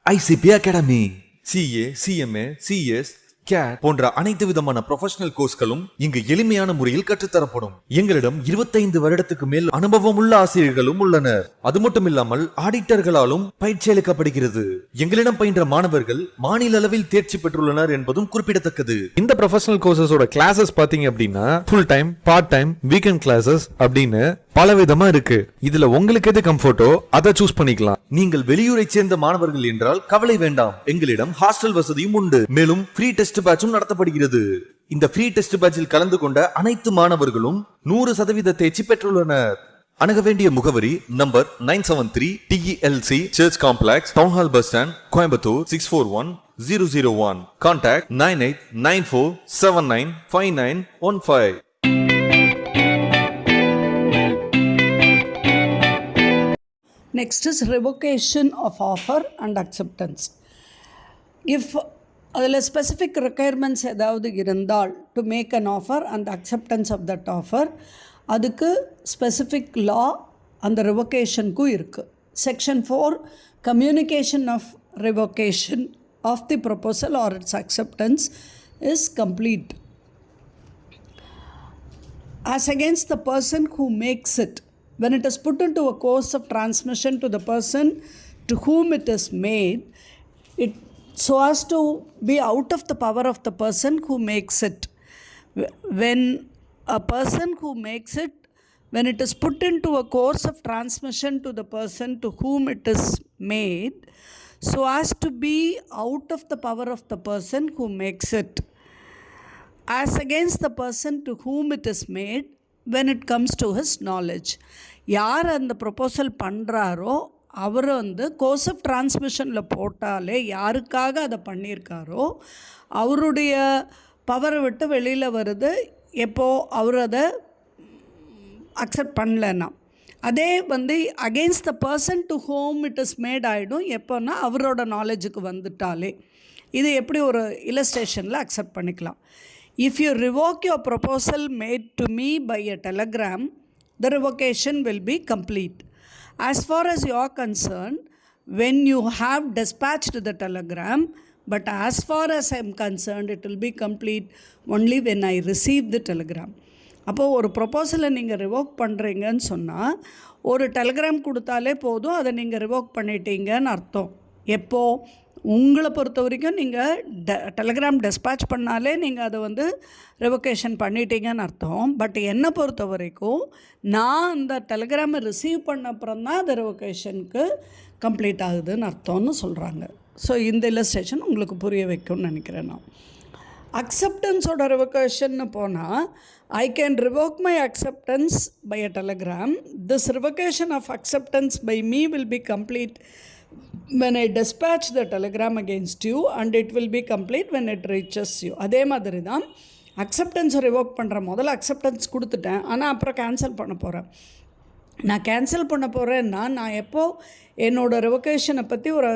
ICP Academy. CA, CMA, CS, CAT போன்ற அனைத்து விதமான ப்ரொஃபஷனல் கோர்ஸ்களும் இங்கு எளிமையான முறையில் கற்றுத்தரப்படும். எங்களிடம் 25 வருடத்துக்கு மேல் அனுபவம் உள்ள ஆசிரியர்களும் உள்ளனர். அது மட்டும் இல்லாமல் ஆடிட்டர்களாலும் பயிற்சி அளிக்கப்படுகிறது. எங்களிடம் பயின்ற மாணவர்கள் மாநில அளவில் தேர்ச்சி பெற்றுள்ளனர் என்பதும் குறிப்பிடத்தக்கது. இந்த ப்ரொஃபஷனல் கோர்சஸோட கிளாஸஸ் பாத்தீங்க அப்படின்னா full time, part time, weekend classes அப்படின்னு பல விதமா இருக்கு. இதுல உங்களுக்கு எது கம்ஃபர்ட்டோ அதை சூஸ் பண்ணிக்கலாம். நீங்கள் வெளியூரை சேர்ந்த மாணவர்கள் என்றால் கவலை வேண்டாம். எங்களிடம் ஹாஸ்டல் வசதியும் உண்டு. மேலும் ஃப்ரீ டெஸ்ட் பேட்சும் நடத்தப்படுகிறது. இந்த ஃப்ரீ டெஸ்ட் பேட்சில் கலந்து கொண்ட அனைத்து மாணவர்களும் 100% தேர்ச்சி பெற்றுள்ளனர். அணுக வேண்டிய முகவரி number 973 TELC church complex, town hall bus stand, Coimbatore 641001. Contact 9894795915. Next is revocation of offer and acceptance. If அதில் ஸ்பெசிஃபிக் ரெக்குயர்மெண்ட்ஸ் ஏதாவது இருந்தால் to make an offer and acceptance of that offer, அதுக்கு ஸ்பெசிஃபிக் லா அந்த ரிவோகேஷனுக்கும் இருக்குது. Section 4 communication of revocation of the proposal or its acceptance is complete as against the person who makes it. When it is put into a course of transmission to the person to whom it is made, it so as to be out of the power of the person who makes it. When a person who makes it, when it is put into a course of transmission to the person to whom it is made, so as to be out of the power of the person who makes it, as against the person to whom it is made when it comes to his knowledge. யார் அந்த proposal பண்ணுறாரோ அவர் வந்து course of டிரான்ஸ்மிஷனில் போட்டாலே யாருக்காக அதை பண்ணியிருக்காரோ அவருடைய பவரை விட்டு வெளியில் வருது எப்போ அவர் அதை அக்செப்ட் பண்ணலன்னா. அதே வந்து against the person to home it is made ஆகிடும் எப்போன்னா அவரோட நாலேஜுக்கு வந்துட்டாலே. இது எப்படி ஒரு இல்லஸ்ட்ரேஷனில் அக்செப்ட் பண்ணிக்கலாம். If you revoke your proposal made to me by a telegram, the revocation will be complete. As far as you are concerned, when you have dispatched the telegram, but as far as I am concerned, it will be complete only when I receive the telegram. அப்போது ஒரு ப்ரொப்போசலை நீங்கள் revoke பண்ணுறீங்கன்னு சொன்னால் ஒரு Telegram கொடுத்தாலே போதும், அதை நீங்கள் ரிவோக் பண்ணிட்டீங்கன்னு அர்த்தம். எப்போது உங்களை பொறுத்த வரைக்கும் நீங்கள் டெலிகிராம் டிஸ்பேட்ச் பண்ணாலே நீங்கள் அதை வந்து ரிவோகேஷன் பண்ணிட்டீங்கன்னு அர்த்தம். பட் என்னை பொறுத்த வரைக்கும் நான் அந்த டெலிகிராமை ரிசீவ் பண்ண அப்புறம் தான் அது ரிவோகேஷனுக்கு கம்ப்ளீட் ஆகுதுன்னு அர்த்தம்னு சொல்கிறாங்க. ஸோ இந்த இல்லஸ்ட்ரேஷன் உங்களுக்கு புரிய வைக்கும்னு நினைக்கிறேன் நான். அக்செப்டன்ஸோட ரிவோகேஷன்னு போனால் I can revoke my acceptance by a telegram. This revocation of acceptance by me will be complete when I dispatch the telegram against you and it will be complete when it reaches you. அதே மாதிரி தான் அக்செப்டன்ஸை revoke பண்ணுற முதல்ல acceptance கொடுத்துட்டேன், ஆனால் அப்புறம் cancel பண்ண போகிறேன். நான் கேன்சல் பண்ண போகிறேன்னா நான் எப்போது என்னோடய ரிவோகேஷனை பற்றி ஒரு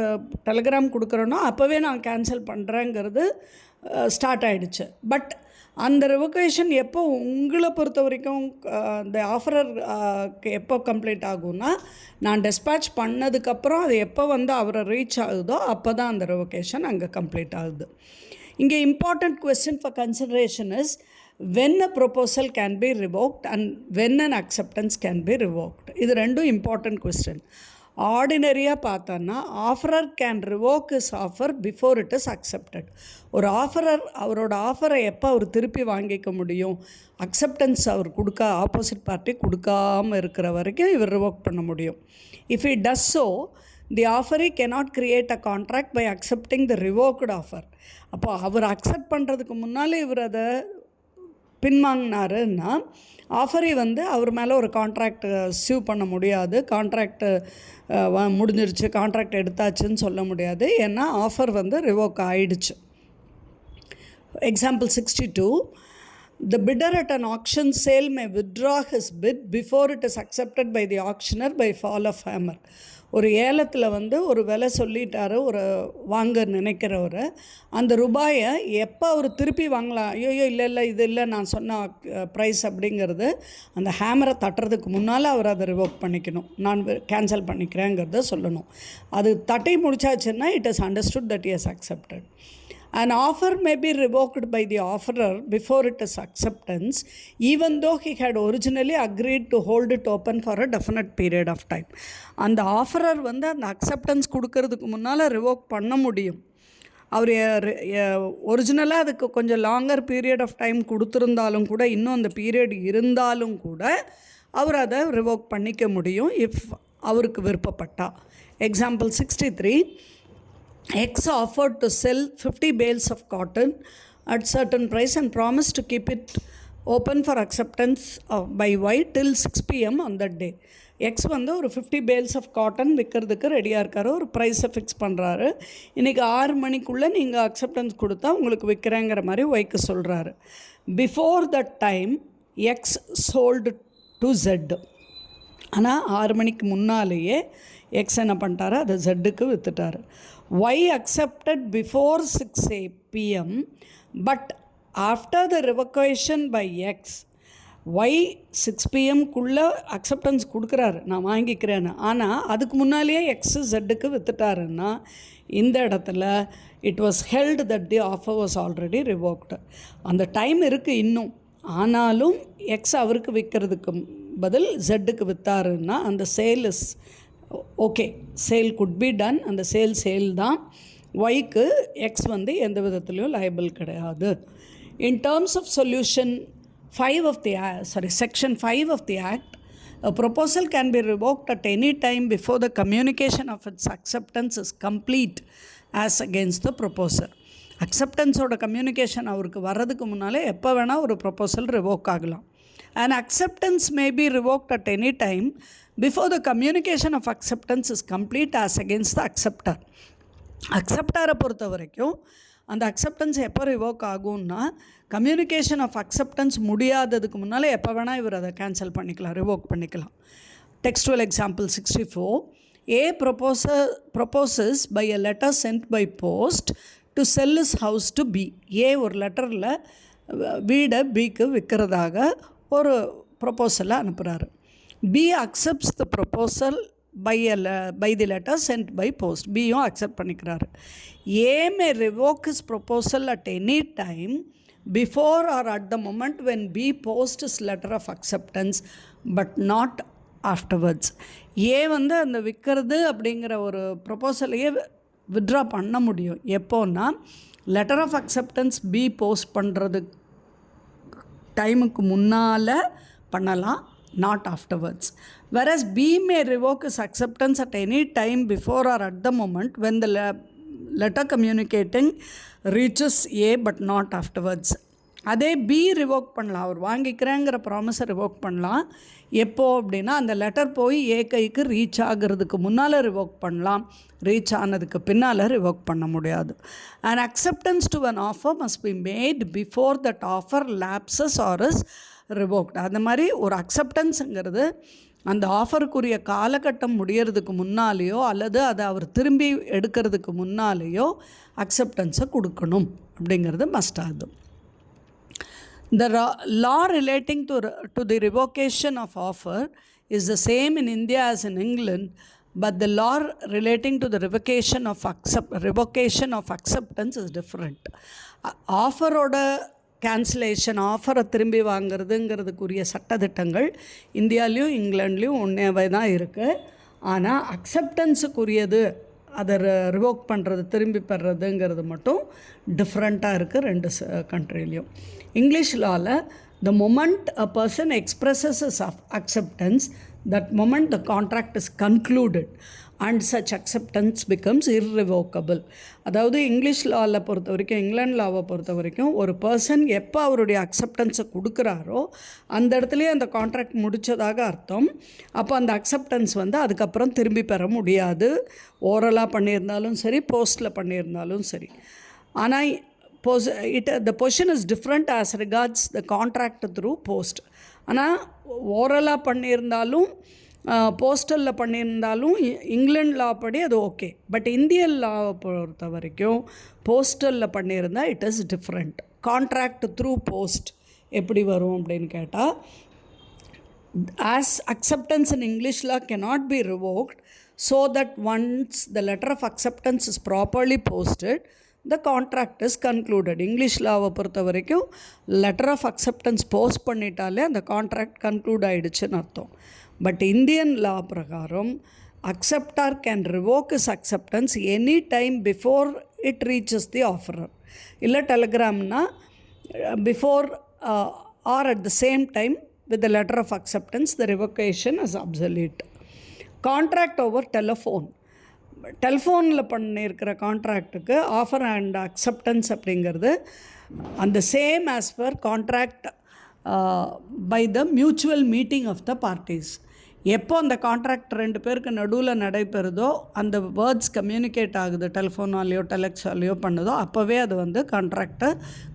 டெலிகிராம் கொடுக்குறேனோ அப்போவே நான் கேன்சல் பண்ணுறேங்கிறது ஸ்டார்ட் ஆகிடுச்சு. பட் அந்த ரிவோகேஷன் எப்போ உங்களை பொறுத்த வரைக்கும் அந்த ஆஃபரர் எப்போ கம்ப்ளீட் ஆகும்னா நான் டிஸ்பேட்ச் பண்ணதுக்கப்புறம் அது எப்போ வந்து அவரை ரீச் ஆகுதோ அப்போ தான் அந்த ரிவோகேஷன் அங்கே கம்ப்ளீட் ஆகுது. இங்கே important question for consideration is when a proposal can be revoked and when an acceptance can be revoked. இது ரெண்டும் இம்பார்ட்டண்ட் கொஸ்டின். ஆர்டினரியாக பார்த்தோன்னா offeror can revoke is offer before it is accepted. ஒரு offeror அவரோட ஆஃபரை எப்போ அவர் திருப்பி வாங்கிக்க முடியும்? அக்செப்டன்ஸ் அவர் ஆப்போசிட் பார்ட்டி கொடுக்காமல் இருக்கிற வரைக்கும் இவர் ரிவோக் பண்ண முடியும். If he does so, the offeree cannot create a contract by accepting the revoked offer. அப்போ அவர் அக்செப்ட் பண்ணுறதுக்கு முன்னாலே இவர் அதை பின்வாங்கினாருன்னா ஆஃபரே வந்து அவர் மேலே ஒரு கான்ட்ராக்ட் சீவ் பண்ண முடியாது. கான்ட்ராக்டு முடிஞ்சிருச்சு, கான்ட்ராக்ட் எடுத்தாச்சுன்னு சொல்ல முடியாது. ஏன்னா ஆஃபர் வந்து ரிவோக் ஆகிடுச்சு. Example 62, the bidder at an auction sale may withdraw his bid before it is accepted by the auctioneer by fall of hammer. ஒரு ஏலத்தில் வந்து ஒரு விலை சொல்லிட்டாரு ஒரு வாங்க நினைக்கிறவர், அந்த ரூபாயை எப்போ அவர் திருப்பி வாங்கலாம், ஐயோ இல்லை இது இல்லை நான் சொன்ன ப்ரைஸ் அப்படிங்கிறது அந்த ஹேமரை தட்டுறதுக்கு முன்னால் அவர் அதை ரிவோக் பண்ணிக்கணும், நான் கேன்சல் பண்ணிக்கிறேங்கிறத சொல்லணும். அது தட்டி முடிச்சாச்சுன்னா it is understood that he has accepted. An offer may be revoked by the offerer before it is acceptance, even though he had originally agreed to hold it open for a definite period of time. அந்த offerer வந்து அந்த acceptance கொடுக்கறதுக்கு முன்னால் revoke பண்ண முடியும். அவர் ஒரிஜினலாக அதுக்கு கொஞ்சம் லாங்கர் பீரியட் ஆஃப் டைம் கொடுத்துருந்தாலும் கூட, இன்னும் அந்த பீரியட் இருந்தாலும் கூட அவர் அதை ரிவோக் பண்ணிக்க முடியும் இஃப் அவருக்கு விருப்பப்பட்டா. Example 63, X offered to sell 50 bales of cotton at certain price and promised to keep it open for acceptance by Y till 6 p.m. on that day. X வந்து ஒரு 50 bales of cotton விற்கிறதுக்கு ரெடியாக இருக்காரு, ஒரு ப்ரைஸை fix பண்ணுறாரு. இன்றைக்கி 6 மணிக்குள்ளே நீங்கள் அக்செப்டன்ஸ் கொடுத்தா உங்களுக்கு விற்கிறேங்கிற மாதிரி ஒய்க்கு சொல்கிறாரு. Before that time X sold to Z. ஆனால் 6 மணிக்கு முன்னாலேயே எக்ஸ் என்ன பண்ணிட்டாரு, அதை ஜெட்டுக்கு விற்றுட்டார். Y accepted before 6 p.m. but after the revocation by X, Y 6 p.m.குள்ளே acceptance கொடுக்குறாரு, நான் வாங்கிக்கிறேன்னு. ஆனால் அதுக்கு முன்னாலேயே எக்ஸு ஜெட்டுக்கு விற்றுட்டாருன்னா இந்த இடத்துல it was held that the offer was already revoked. அந்த டைம் இருக்குது இன்னும், ஆனாலும் எக்ஸ் அவருக்கு விற்கிறதுக்கு பதில் ஜெட்டுக்கு விற்றாருன்னா அந்த sale is okay, sale could be done. அந்த சேல் தான். ஒய்க்கு எக்ஸ் வந்து எந்த விதத்துலையும் லைபிள் கிடையாது. In terms of solution 5 of the section 5 of the act, a proposal can be revoked at any time before the communication of its acceptance is complete as against the proposer. அக்செப்டன்ஸோட communication அவருக்கு வர்றதுக்கு முன்னாலே எப்போ வேணால் ஒரு proposal revoke ஆகலாம். An acceptance may be revoked at any time before the communication of acceptance is complete as against the acceptor. அக்செப்டரை பொறுத்த வரைக்கும் அந்த அக்செப்டன்ஸ் எப்போ ரிவோக் ஆகும்னா, கம்யூனிகேஷன் ஆஃப் அக்செப்டன்ஸ் முடியாததுக்கு முன்னால் எப்போ வேணால் இவர் அதை கேன்சல் பண்ணிக்கலாம், ரிவோக் பண்ணிக்கலாம். Textual example 64, A proposes by a letter sent by post to sell his house to B. A ஒரு லெட்டரில் வீடை பிக்கு விற்கிறதாக ஒரு ப்ரொப்போசலை அனுப்புகிறாரு. B accepts the proposal by the letter sent by post. Bயும் அக்செப்ட் பண்ணிக்கிறாரு. A may revoke his proposal at any time before or at the moment when B posts his letter of acceptance but not afterwards. A வந்து அந்த விற்கிறது அப்படிங்கிற ஒரு ப்ரொப்போசலையே withdraw பண்ண முடியும் எப்போன்னா, letter of acceptance B post பண்ணுறது டைமுக்கு முன்னால் பண்ணலாம், not afterwards. Whereas B may revoke his acceptance at any time before or at the moment when the letter communicating reaches A but not afterwards. அதே B revoke பண்ணலாம், அவர் வாங்கிக்கிறேங்கிற ப்ராமிஸை revoke பண்ணலாம். எப்போ அப்படின்னா, அந்த லெட்டர் போய் ஏ கைக்கு ரீச் ஆகிறதுக்கு முன்னால் ரிவோக் பண்ணலாம், ரீச் ஆனதுக்கு பின்னால் ரிவோக் பண்ண முடியாது. An acceptance to an offer must be made before that offer lapses or is revoked. அந்த மாதிரி ஒரு அக்செப்டன்ஸுங்கிறது அந்த ஆஃபருக்குரிய காலகட்டம் முடியறதுக்கு முன்னாலேயோ அல்லது அதை அவர் திரும்பி எடுக்கிறதுக்கு முன்னாலேயோ அக்செப்டன்ஸை கொடுக்கணும் அப்படிங்கிறது மஸ்ட் ஆகுது. The law relating to the revocation of offer is the same in India as in England, but the law relating to the revocation of acceptance is different. ஆஃபரோட கேன்சலேஷன், ஆஃபரை திரும்பி வாங்கிறதுங்கிறதுக்குரிய சட்டத்திட்டங்கள் இந்தியாவிலையும் இங்கிலாண்ட்லேயும் ஒன்றே தான் இருக்குது. ஆனால் அக்செப்டன்ஸுக்குரியது, அதை ரிவோக் பண்ணுறது, திரும்பி பெறதுங்கிறது மட்டும் டிஃப்ரெண்ட்டாக இருக்குது ரெண்டு கண்ட்ரிலையும். இங்கிலீஷ் லாவில் the moment a person expresses his acceptance, that moment the contract is concluded and such acceptance becomes irrevocable. அதாவது இங்கிலீஷ் லாவில் பொறுத்த வரைக்கும், இங்கிலாந்து லாவை பொறுத்த வரைக்கும், ஒரு பர்சன் எப்போ அவருடைய அக்செப்டன்ஸை கொடுக்குறாரோ அந்த இடத்துலையே அந்த கான்ட்ராக்ட் முடித்ததாக அர்த்தம். அப்போ அந்த அக்செப்டன்ஸ் வந்து அதுக்கப்புறம் திரும்பி பெற முடியாது, ஓரலாக பண்ணியிருந்தாலும் சரி, போஸ்ட்டில் பண்ணியிருந்தாலும் சரி. ஆனால் the position is different as regards the contract through post. ஆனால் ஓரலாக பண்ணியிருந்தாலும் போஸ்டலில் பண்ணியிருந்தாலும் இங்கிலாந்து லா படி அது ஓகே. பட் இந்தியன் லாவை பொறுத்த வரைக்கும் போஸ்டலில் பண்ணியிருந்தால் it is different. Contract through post எப்படி வரும் அப்படின்னு கேட்டால், as acceptance in English law cannot be revoked, so that once the letter of acceptance is properly posted, the contract is concluded. English லாவை பொறுத்த வரைக்கும் லெட்டர் ஆஃப் அக்செப்டன்ஸ் போஸ்ட் பண்ணிட்டாலே அந்த contract conclude ஆகிடுச்சுன்னு அர்த்தம். But Indian லா பிரகாரம் acceptor can revoke his acceptance any time before it reaches the offerer. இல்லை டெலிகிராம்னா before or at the same time with the letter of acceptance, the revocation is obsolete. Contract over telephone. டெலிஃபோனில் பண்ணியிருக்கிற கான்ட்ராக்டுக்கு offer and acceptance அப்படிங்கிறது அந்த same as per contract by the mutual meeting of the parties. எப்போ அந்த contract ரெண்டு பேருக்கு நடுவில் நடைபெறுதோ, அந்த words communicate ஆகுது, டெலிஃபோனாலேயோ டெலெக்ஸாலேயோ பண்ணுதோ, அப்போவே அது வந்து கான்ட்ராக்டை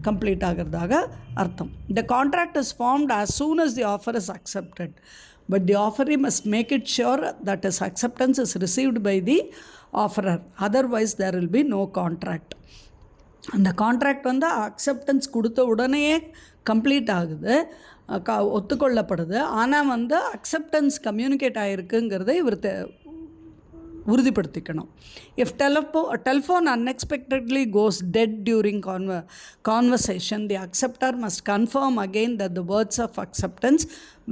கம்ப்ளீட் ஆகிறதாக அர்த்தம். The contract is formed as soon as the offer is accepted, but the offeree must make it sure that his acceptance is received by the offerer, otherwise there will be no contract. அந்த contract வந்து acceptance கொடுத்த உடனேயே complete ஆகுது, ஒத்துக்கொள்ளப்படுது. ஆனால் வந்து acceptance communicate ஆகிருக்குங்கிறத இவர் உறுதிப்படுத்திக்கணும். If telephone unexpectedly goes dead during conversation, the acceptor must confirm again that the words of acceptance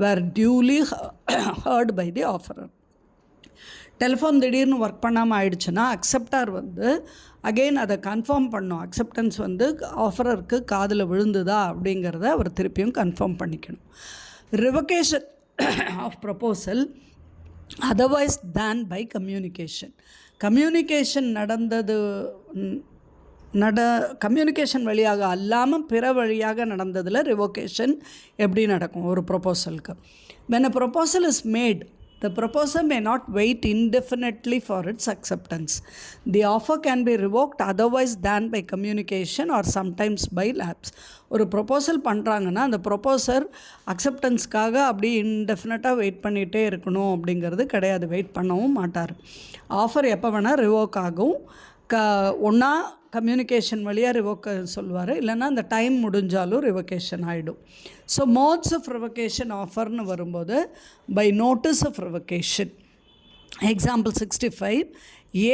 were duly heard by the offeror. Telephone திடீர்னு ஒர்க் பண்ணாமல் ஆயிடுச்சுன்னா அக்செப்டார் வந்து அகெயின் அதை கன்ஃபார்ம் பண்ணும், அக்செப்டன்ஸ் வந்து ஆஃபரருக்கு காதில் விழுந்துதா அப்படிங்கிறத அவர் திருப்பியும் கன்ஃபார்ம் பண்ணிக்கணும். Revocation of proposal otherwise than by communication. Communication வழியாக அல்லாமல் பிற வழியாக நடந்ததில் ரிவோகேஷன் எப்படி நடக்கும் ஒரு ப்ரொப்போசலுக்கு? when a proposal is made, the proposer may not wait indefinitely for its acceptance. The offer can be revoked otherwise than by communication or sometimes by lapse. ஒரு ப்ரொப்போசல் பண்ணுறாங்கன்னா அந்த ப்ரொப்போசர் அக்செப்டன்ஸ்க்காக அப்படி இன்டெஃபினட்டாக வெயிட் பண்ணிகிட்டே இருக்கணும் அப்படிங்கிறது கிடையாது, வெயிட் பண்ணவும் மாட்டார். ஆஃபர் எப்போ வேணால் ரிவோக் ஆகும். ஒன்றா கம்யூனிகேஷன் வழியாக ரிவோக் சொல்லுவார், இல்லைன்னா அந்த டைம் முடிஞ்சாலும் ரிவோகேஷன் ஆகிடும். ஸோ மோட்ஸ் ஆஃப் ரிவோகேஷன் ஆஃபர்னு வரும்போது by notice of revocation. Example 65,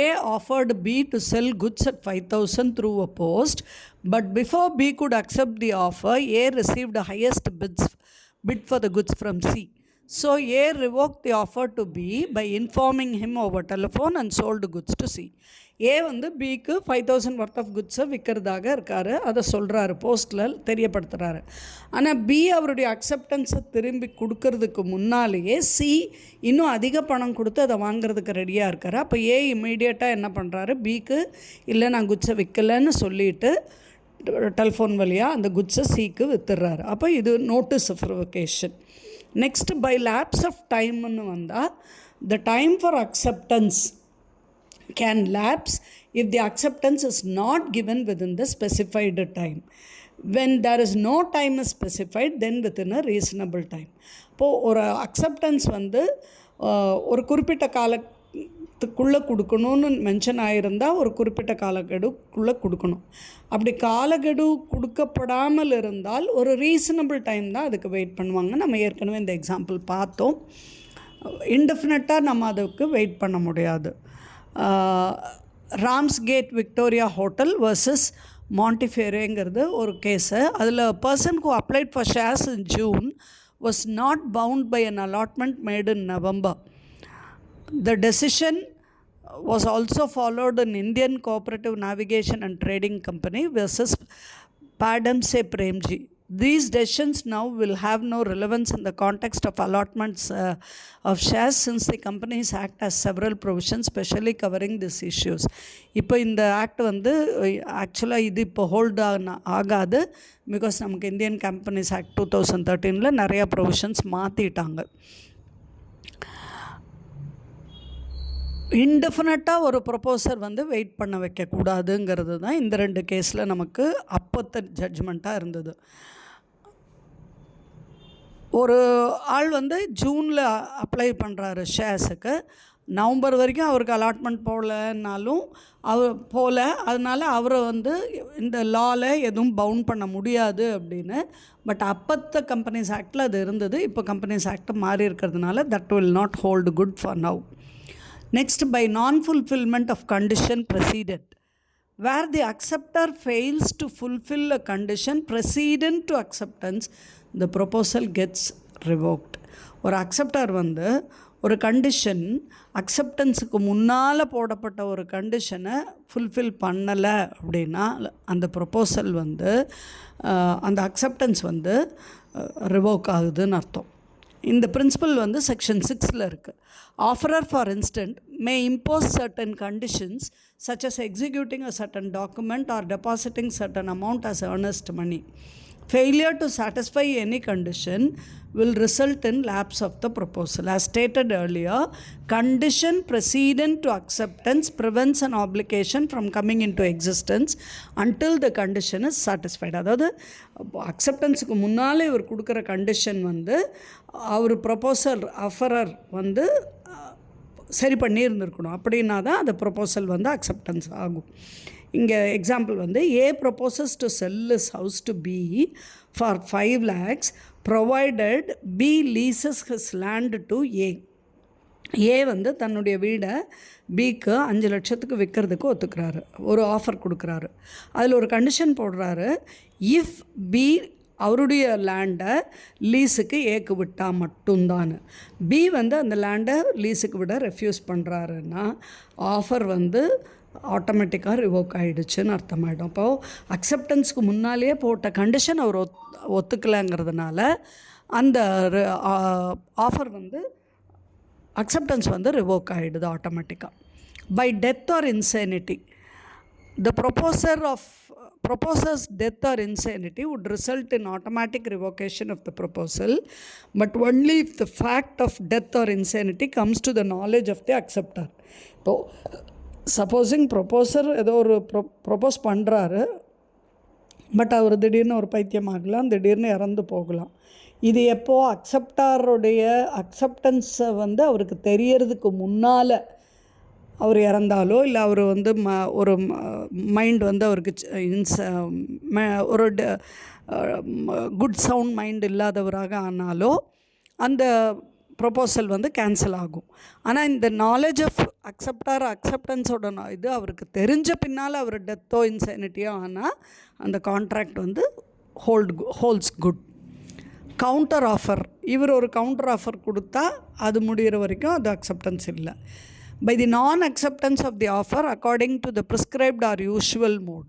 A offered B to sell goods at 5,000 through a post, but before B could accept the offer, A received the highest bid for the goods from C. So A revoked the offer to B by informing him over telephone and sold goods to C. A வந்து பிக்கு 5,000 worth of குட்ஸை விற்கிறதாக இருக்கார், அதை சொல்கிறாரு, போஸ்டில் தெரியப்படுத்துகிறாரு. ஆனால் B அவருடைய அக்செப்டன்ஸை திரும்பி கொடுக்கறதுக்கு முன்னாலேயே சி இன்னும் அதிக பணம் கொடுத்து அதை வாங்கிறதுக்கு ரெடியாக இருக்கார். அப்போ ஏ இம்மீடியட்டாக என்ன பண்ணுறாரு, பிக்கு இல்லை நான் குட்ஸை விற்கலைன்னு சொல்லிவிட்டு டெலிஃபோன் வழியாக அந்த குட்ஸை சிக்கு விற்றுறாரு. அப்போ இது notice of revocation. Next by lapse of டைம்னு வந்தால், the time for acceptance can lapse if the acceptance is not given within the specified time. When there is no time is specified, then within a reasonable time. இப்போது ஒரு acceptance வந்து ஒரு குறிப்பிட்ட காலத்துக்குள்ளே கொடுக்கணும்னு mention ஆகியிருந்தால் ஒரு குறிப்பிட்ட காலக்கெடுக்குள்ளே கொடுக்கணும். அப்படி காலக்கெடு கொடுக்கப்படாமல் இருந்தால் ஒரு ரீசனபிள் டைம் தான் அதுக்கு வெயிட் பண்ணுவாங்க. நம்ம ஏற்கனவே இந்த எக்ஸாம்பிள் பார்த்தோம். இன்டெஃபினட்டாக நம்ம அதுக்கு வெயிட் பண்ண முடியாது. ராம்ஸ்கேட் விக்டோரியா ஹோட்டல் வர்சஸ் மாண்டிஃபேரேங்கிறது ஒரு கேஸு. அதில் person who applied for shares in June was not bound by an allotment made in November. The decision was also followed in Indian Cooperative Navigation and Trading Company versus Padamse Premji. These decisions now will have no relevance in the context of allotments of shares, since the Companies Act has several provisions specially covering these issues. இப்போ இந்த act வந்து ஆக்சுவலாக இது இப்போ hold ஆகாது, because நமக்கு Indian companies act 2013 நிறையா provisions மாற்றிட்டாங்க. இன்டெஃபினட்டாக ஒரு ப்ரொப்போசர் வந்து வெயிட் பண்ண வைக்கக்கூடாதுங்கிறது தான் இந்த ரெண்டு கேஸில் நமக்கு அப்போத்த ஜட்ஜ்மெண்ட்டாக இருந்தது. ஒரு ஆள் வந்து ஜூனில் அப்ளை பண்ணுறாரு ஷேர்ஸுக்கு, நவம்பர் வரைக்கும் அவருக்கு அலாட்மெண்ட் போகலன்னாலும் அதனால் அவரை வந்து இந்த லாவில் எதுவும் பவுண்ட் பண்ண முடியாது அப்படின்னு. பட் அப்பத்த கம்பெனிஸ் ஆக்டில் அது இருந்தது. இப்போ கம்பெனிஸ் ஆக்ட் மாறி இருக்கிறதுனால that will not hold good for now. Next, by non-fulfillment of condition precedent, where the acceptor fails to fulfill a condition precedent to acceptance, the proposal gets revoked. ஒரு acceptor வந்து ஒரு condition அக்செப்டன்ஸுக்கு முன்னால் போடப்பட்ட ஒரு கண்டிஷனை fulfil பண்ணலை அப்படின்னா அந்த ப்ரொப்போசல் வந்து அந்த அக்செப்டன்ஸ் வந்து ரிவோக் ஆகுதுன்னு அர்த்தம். இந்த பிரின்சிபல் வந்து செக்ஷன் 6ல் இருக்குது. Offerer, for instance, may impose certain conditions such as executing a certain document or depositing certain amount as earnest money. Failure to satisfy any condition will result in lapse of the proposal. As stated earlier, condition precedent to acceptance prevents an obligation from coming into existence until the condition is satisfied. அதாவது அக்செப்டன்ஸுக்கு முன்னாலே இவர் கொடுக்குற condition வந்து அவர் proposal offerer வந்து சரி பண்ணியிருந்துருக்கணும். அப்படின்னா தான் அந்த ப்ரொப்போசல் வந்து அக்செப்டன்ஸ் ஆகும். இங்கே எக்ஸாம்பிள் வந்து A proposes to sell his house to B for 5 lakhs provided B leases his land to A. A வந்து தன்னுடைய வீடை பிக்கு 5 லட்சத்துக்கு விற்கிறதுக்கு ஒத்துக்கிறாரு, ஒரு ஆஃபர் கொடுக்குறாரு. அதில் ஒரு கண்டிஷன் போடுறாரு, இஃப் பி அவருடைய லேண்டை லீஸுக்கு ஏக்கு விட்டால் மட்டும்தான். பி வந்து அந்த லேண்டை லீஸுக்கு விட ரெஃப்யூஸ் பண்ணுறாருன்னா ஆஃபர் வந்து ஆட்டோமேட்டிக்காக ரிவோக் ஆகிடுச்சுன்னு அர்த்தமாயிடும். அப்போது அக்செப்டன்ஸுக்கு முன்னாலேயே போட்ட கண்டிஷன் அவர் ஒத்துக்கலைங்கிறதுனால அந்த ஆஃபர் வந்து அக்செப்டன்ஸ் வந்து ரிவோக் ஆகிடுது ஆட்டோமேட்டிக்காக. By death or insanity, the proposer's death or insanity would result in automatic revocation of the proposal, but only if the fact of death or insanity comes to the knowledge of the acceptor. இப்போ supposing proposer ஏதோ ஒரு propose பண்ணுறாரு, but அவர் திடீர்னு ஒரு பைத்தியம் ஆகலாம், திடீர்னு இறந்து போகலாம். இது எப்போது அக்செப்டாருடைய அக்செப்டன்ஸை வந்து அவருக்கு தெரியறதுக்கு முன்னால் அவர் இறந்தாலோ இல்லை அவர் வந்து ஒரு மைண்ட் வந்து அவருக்கு ஒரு குட் சவுண்ட் மைண்ட் இல்லாதவராக ஆனாலோ அந்த ப்ரொப்போசல் வந்து கேன்சல் ஆகும். ஆனால் இந்த நாலேஜ் ஆஃப் அக்செப்டன்ஸோட இது அவருக்கு தெரிஞ்ச பின்னால் அவர் டெத்தோ இன்செனிட்டியோ ஆனால் அந்த கான்ட்ராக்ட் வந்து ஹோல்ட்ஸ் குட். கவுண்டர் ஆஃபர், இவர் ஒரு கவுண்டர் ஆஃபர் கொடுத்தா அது முடிகிற வரைக்கும் அது அக்செப்டன்ஸ் இல்லை. By the non-acceptance of the offer according to the prescribed or usual mode.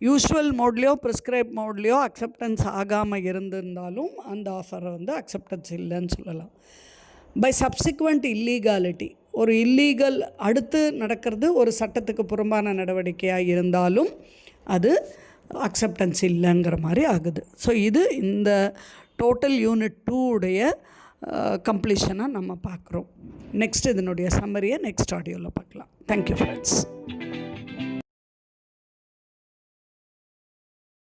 Usual மோட்லேயோ ப்ரிஸ்கிரைப் மோட்லேயோ அக்செப்டன்ஸ் ஆகாமல் இருந்திருந்தாலும் அந்த ஆஃபரை வந்து அக்செப்டன்ஸ் இல்லைன்னு சொல்லலாம். பை சப்சிக்வெண்ட் இல்லீகாலிட்டி, ஒரு இல்லீகல் அடுத்து நடக்கிறது ஒரு சட்டத்துக்கு புறம்பான நடவடிக்கையாக இருந்தாலும் அது அக்செப்டன்ஸ் இல்லைங்கிற மாதிரி ஆகுது. ஸோ இது இந்த டோட்டல் யூனிட் 2 உடைய கம்ப்ளீஷனாக நம்ம பார்க்குறோம். நெக்ஸ்ட் இதனுடைய சம்மரியை நெக்ஸ்ட் ஆடியோவில் பார்க்கலாம். Thank you friends.